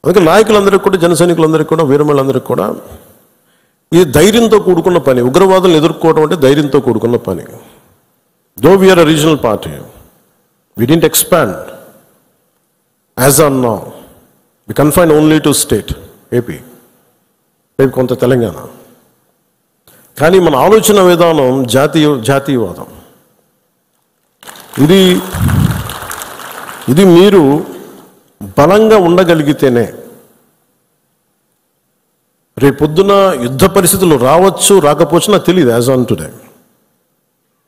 అందుకే నాయకులందరికీ కూడా, జన సైనికులందరికీ కూడా, వీరమలందరికీ కూడా ఇది ధైర్యంతో కూడుకున్న పని. ఉగ్రవాదులను ఎదుర్కోవడం అంటే ధైర్యంతో కూడుకున్న పని. Though we're a regional party, we didn't expand as on now. We confined only to state, AP, maybe కొంత తెలంగాణ. కానీ మన ఆలోచన విధానం జాతీయవాదం. ఇది మీరు బలంగా ఉండగలిగితేనే రేపొద్దున యుద్ధ పరిస్థితులు రావచ్చు, రాకపోవచ్చు నాకు తెలియదు యాజ్ ఆన్ టుడే.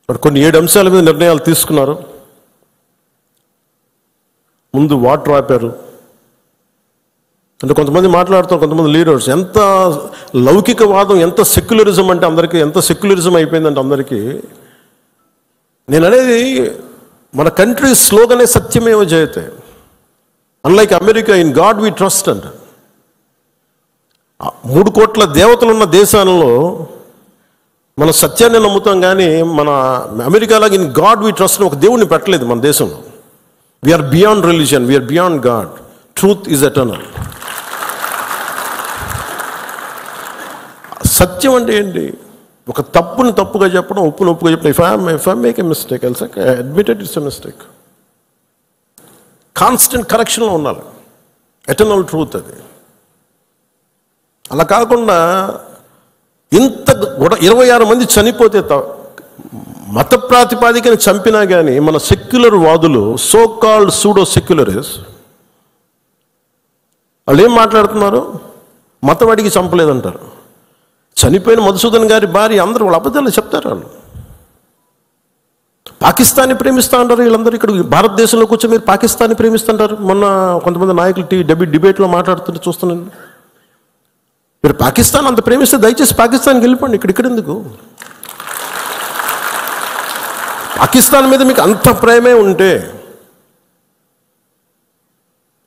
బట్ కొన్ని 7 అంశాల మీద నిర్ణయాలు తీసుకున్నారు. ముందు వాటర్ ఆపారు. అంటే కొంతమంది మాట్లాడుతారు, కొంతమంది లీడర్స్, ఎంత లౌకికవాదం, ఎంత సెక్యులరిజం అంటే అందరికీ, ఎంత సెక్యులరిజం అయిపోయిందంటే అందరికీ. నేను అనేది మన కంట్రీ స్లోగనే సత్యమేవ జయతే. Unlike America, in God we trust అంట. 3 కోట్ల దేవతలున్న దేశాలలో మన సత్యాన్ని నమ్ముతాం, కానీ మన అమెరికాలాగా ఇన్ గాడ్ వి ట్రస్ట్ ఒక దేవుడిని పెట్టలేదు మన దేశంలో. We're beyond religion, we're beyond God. Truth is eternal. సత్యం అంటే ఏంటి? ఒక తప్పుని తప్పుగా చెప్పడం, ఒప్పుని ఒప్పుగా చెప్పడం. If I make a mistake, I'll say admitted it's a mistake. Constant కరెక్షన్లో ఉండాలి. ఎటర్నల్ ట్రూత్ అది. అలా కాకుండా ఇంత 26 మంది చనిపోతే మత ప్రాతిపాదికని చంపినా కానీ మన సెక్యులర్ వాదులు, సో కాల్డ్ సూడో సెక్యులరిస్ట్, వాళ్ళు ఏం మాట్లాడుతున్నారు? మతవాడికి చంపలేదంటారు. చనిపోయిన మధుసూదన్ గారి భార్య, అందరూ వాళ్ళ అబద్ధాలు చెప్తారు. వాళ్ళు పాకిస్తాన్ని ప్రేమిస్తా అంటారు. వీళ్ళందరూ ఇక్కడ భారతదేశంలో కూర్చొని మీరు పాకిస్తాన్ని ప్రేమిస్తుంటారు. మొన్న కొంతమంది నాయకులు డిబేట్లో మాట్లాడుతుంటే చూస్తున్నాను. మీరు పాకిస్తాన్ అంత ప్రేమిస్తే దయచేసి పాకిస్తాన్కి వెళ్ళిపోండి. ఇక్కడ ఎందుకు? పాకిస్తాన్ మీద మీకు అంత ప్రేమే ఉంటే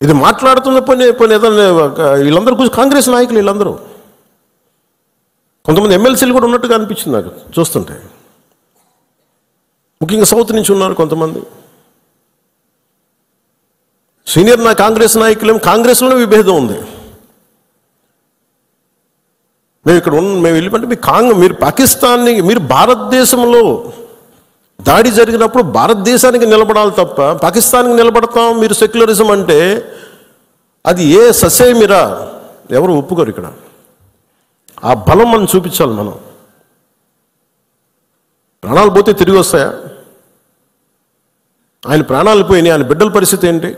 ఇది మాట్లాడుతున్న పని ఏదైనా వీళ్ళందరూ కూర్చొని కాంగ్రెస్ నాయకులు వీళ్ళందరూ, కొంతమంది ఎమ్మెల్సీలు కూడా ఉన్నట్టుగా అనిపించింది నాకు చూస్తుంటే. ముఖ్యంగా సౌత్ నుంచి ఉన్నారు కొంతమంది సీనియర్ కాంగ్రెస్ నాయకులేం. కాంగ్రెస్లోనే విభేదం ఉంది. మేము వెళ్ళిపోతే మీరు పాకిస్తాన్ని, మీరు భారతదేశంలో దాడి జరిగినప్పుడు భారతదేశానికి నిలబడాలి తప్ప పాకిస్తాన్కి నిలబడతాం మీరు సెక్యులరిజం అంటే అది ఏ ససేమిరా ఎవరు ఒప్పుకోరు. ఇక్కడ ఆ బలం మనం చూపించాలి. మనం ప్రాణాలు పోతే తిరిగి వస్తాయా? ఆయన ప్రాణాలు పోయినాయి, ఆయన బిడ్డల పరిస్థితి ఏంటి?